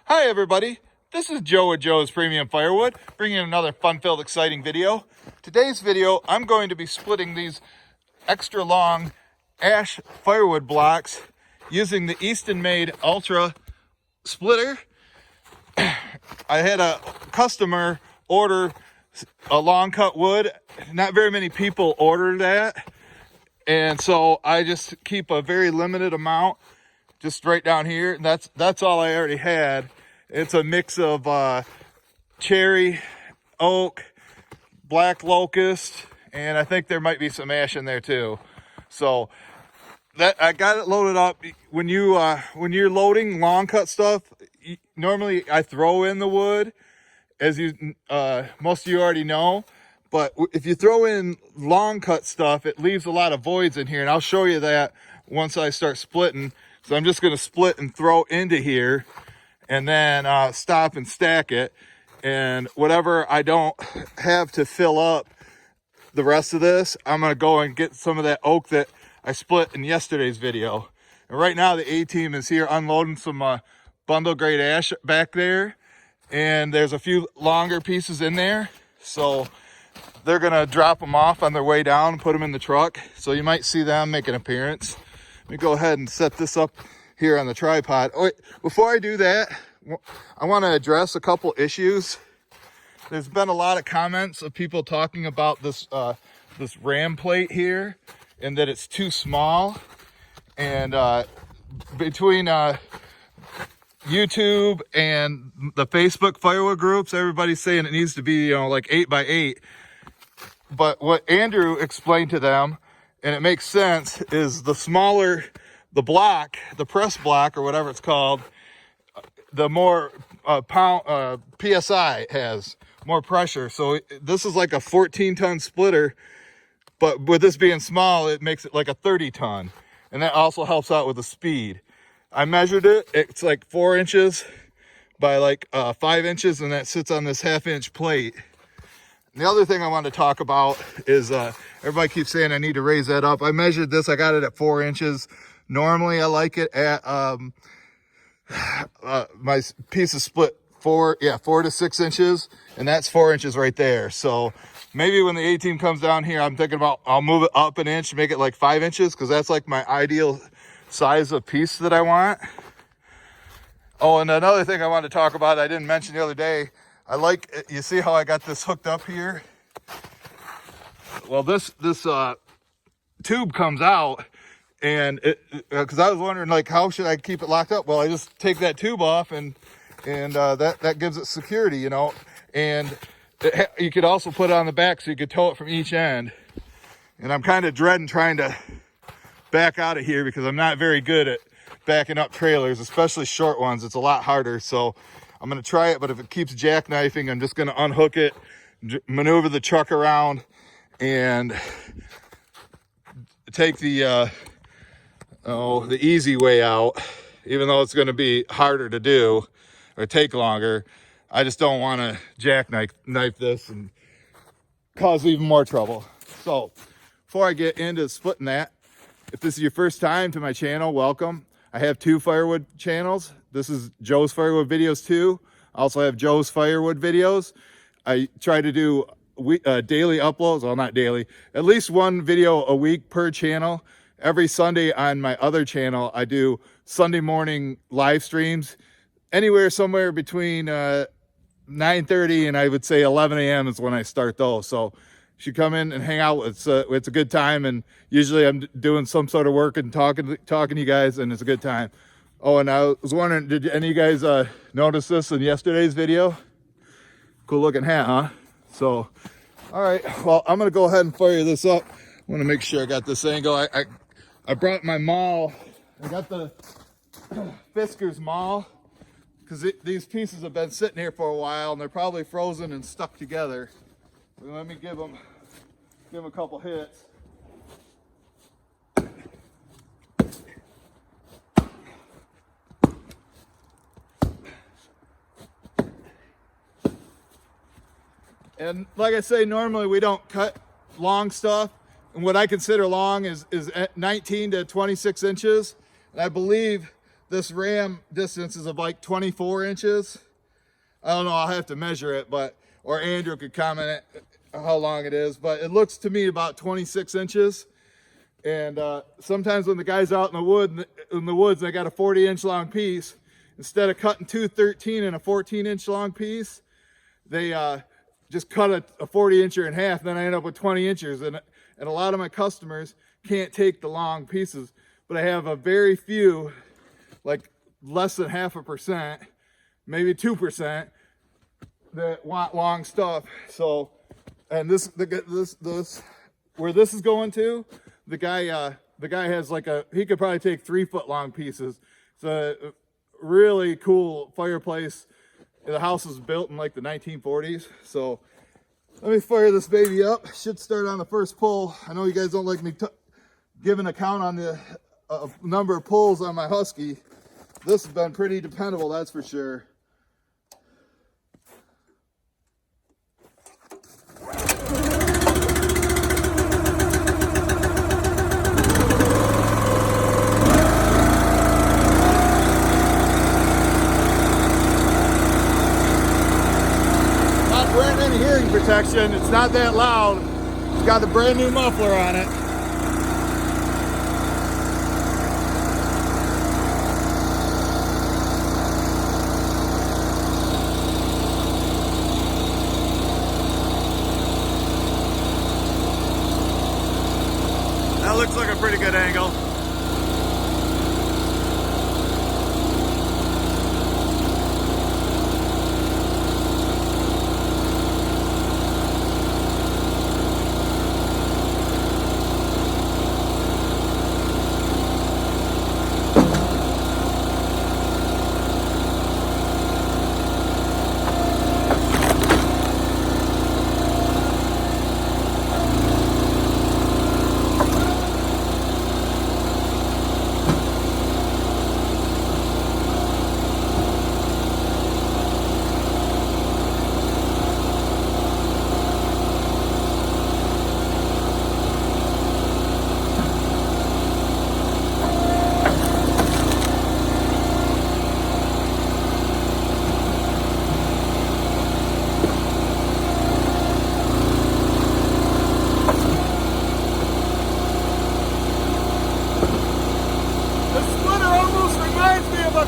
Hi everybody, this is Joe with Joe's Premium Firewood, bringing another fun-filled, exciting video. Today's video, I'm going to be splitting these extra long ash firewood blocks using the Eastonmade Ultra splitter. I had a customer order a long cut wood. Not very many people order that, and so I just keep a very limited amount just right down here, and that's all I already had. It's a mix of cherry, oak, black locust, and I think there might be some ash in there too. So that I got it loaded up. When you're loading long cut stuff, normally I throw in the wood, as you most of you already know. But if you throw in long cut stuff, it leaves a lot of voids in here, and I'll show you that once I start splitting. So I'm just going to split and throw into here, and then stop and stack it. And whatever I don't have to fill up the rest of this, I'm going to go and get some of that oak that I split in yesterday's video. And right now the A-team is here unloading some bundle grade ash back there, and there's a few longer pieces in there, so they're going to drop them off on their way down and put them in the truck. So you might see them make an appearance. Let me go ahead and set this up here on the tripod. Oh, wait, before I do that, I want to address a couple issues. There's been a lot of comments of people talking about this this ram plate here, and that it's too small. And between YouTube and the Facebook firewood groups, everybody's saying it needs to be, like 8x8. But what Andrew explained to them, and it makes sense, is the smaller the block, the press block or whatever it's called, the more PSI it has, more pressure. So this is like a 14-ton splitter, but with this being small, it makes it like a 30-ton. And that also helps out with the speed. I measured it. It's like 4 inches by like 5 inches, and that sits on this 1/2-inch plate. And the other thing I wanted to talk about is everybody keeps saying I need to raise that up. I measured this. I got it at 4 inches. Normally, I like it at my piece is split 4 to 6 inches, and that's 4 inches right there. So maybe when the A-team comes down here, I'm thinking about I'll move it up an inch, make it like 5 inches, because that's like my ideal size of piece that I want. Oh, and another thing I wanted to talk about, I didn't mention the other day, you see how I got this hooked up here? Well, this tube comes out, and because I was wondering, like, how should I keep it locked up? Well, I just take that tube off, and that gives it security, and you could also put it on the back so you could tow it from each end. And I'm kind of dreading trying to back out of here, because I'm not very good at backing up trailers, especially short ones. It's a lot harder. So I'm going to try it, but if it keeps jackknifing, I'm just going to unhook it, maneuver the truck around, and take the easy way out, even though it's going to be harder to do or take longer. I just don't want to jackknife this and cause even more trouble. So before I get into splitting that, if this is your first time to my channel, welcome. I have 2 firewood channels. This is Joe's Firewood Videos 2. I also have Joe's Firewood Videos. I try to do daily uploads. Well, not daily, at least 1 video a week per channel. Every Sunday on my other channel, I do Sunday morning live streams. Somewhere between 9:30 and I would say 11 a.m. is when I start those. So you should come in and hang out. It's a good time, and usually I'm doing some sort of work and talking to you guys, and it's a good time. Oh, and I was wondering, did any of you guys notice this in yesterday's video? Cool looking hat, huh? So, all right, well, I'm gonna go ahead and fire this up. I want to make sure I got this angle. I brought my maul. I got the Fisker's maul, because these pieces have been sitting here for a while, and they're probably frozen and stuck together. So let me give them a couple hits. And like I say, normally we don't cut long stuff, and what I consider long is 19 to 26 inches. And I believe This ram distance is of like 24 inches. I don't know, I'll have to measure it, but, or Andrew could comment how long it is, but it looks to me about 26 inches. And sometimes when the guy's out in the woods, they got a 40-inch long piece. Instead of cutting two 13 and a 14-inch long piece, they just cut a 40-incher in half. And then I end up with 20 inches. And a lot of my customers can't take the long pieces, but I have a very few, like less than 0.5%, maybe 2%, that want long stuff. So, and this where this is going to. The guy has like he could probably take 3-foot long pieces. It's a really cool fireplace. The house was built in like the 1940s. So let me fire this baby up. Should start on the first pull. I know you guys don't like me giving a count on the number of pulls on my Husky. This has been pretty dependable, that's for sure. Hearing protection, it's not that loud. It's got the brand new muffler on it. That looks like a pretty good angle.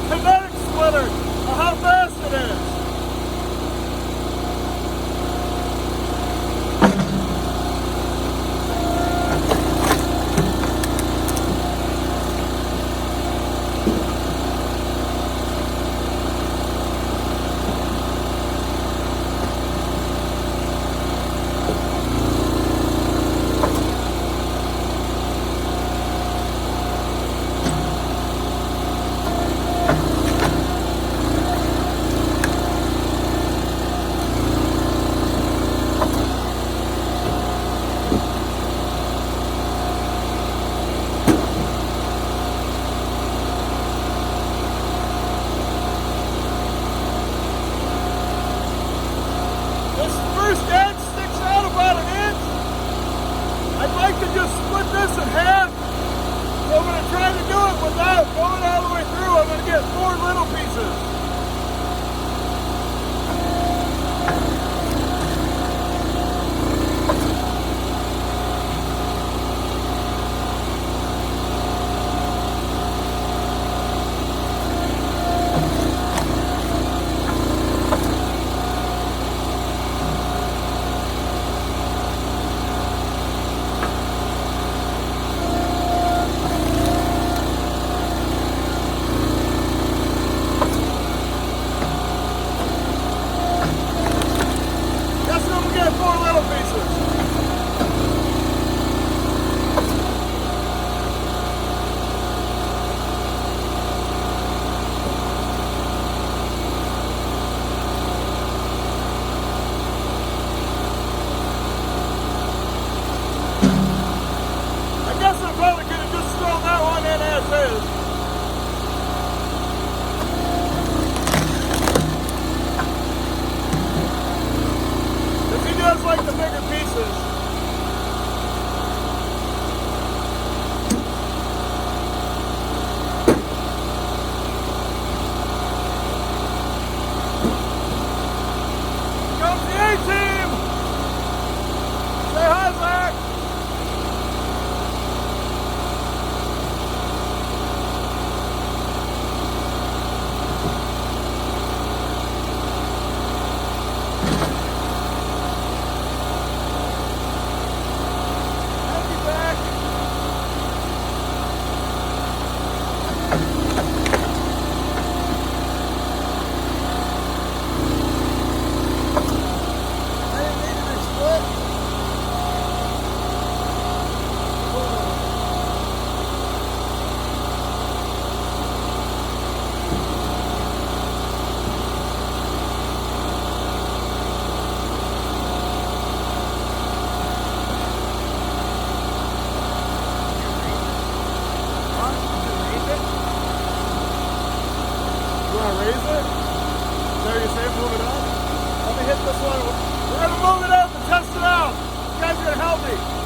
Kinetic splitter of how fast it is. Split this in half. So I'm going to try to do it without going all the way through. I'm going to get 4 A-Team! Say hi, Zach! Raise it? Is that what you're saying? Move it up? Let me hit this one. We're going to move it up and test it out. You guys are going to help me.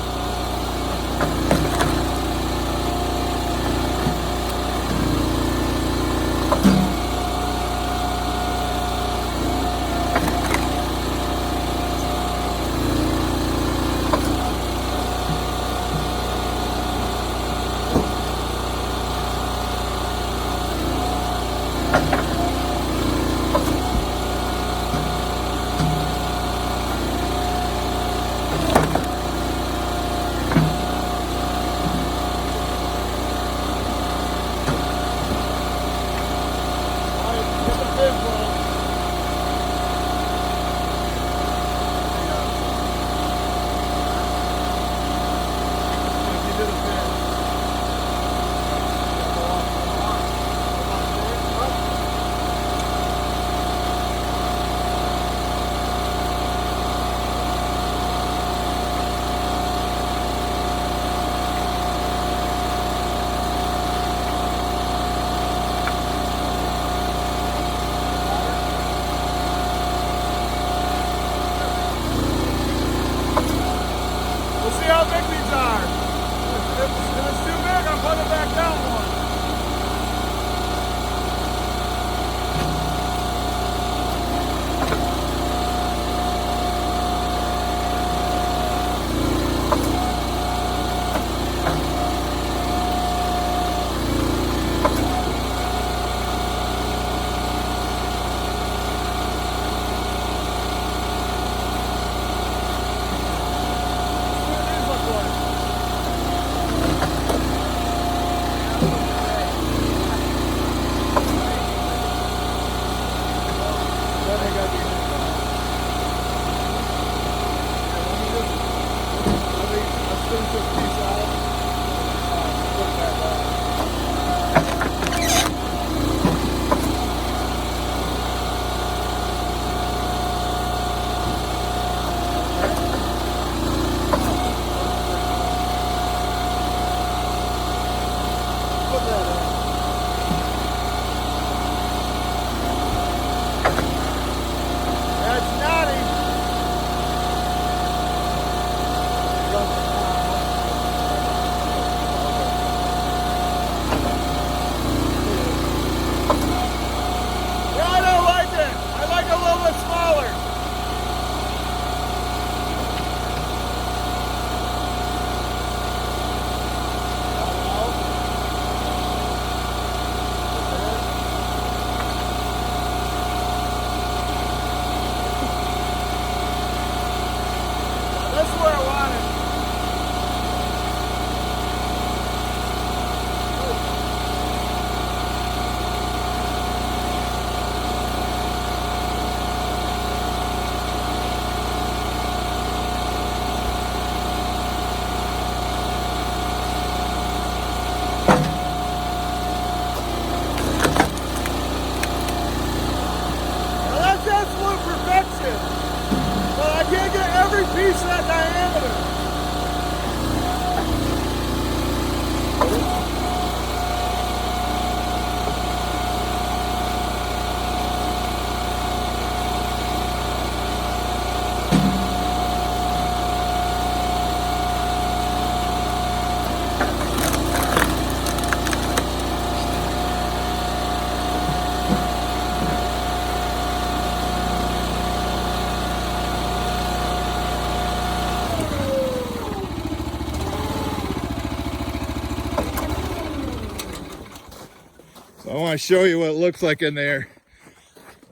I want to show you what it looks like in there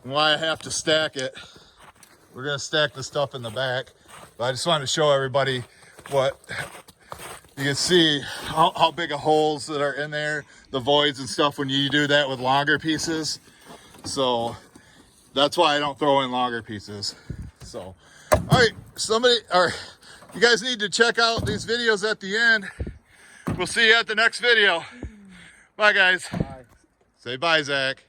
and why I have to stack it. We're going to stack the stuff in the back, but I just wanted to show everybody what you can see, how big of holes that are in there, the voids and stuff when you do that with longer pieces. So that's why I don't throw in longer pieces. So, all right, you guys need to check out these videos at the end. We'll see you at the next video. Bye, guys. Bye. Say bye, Zach.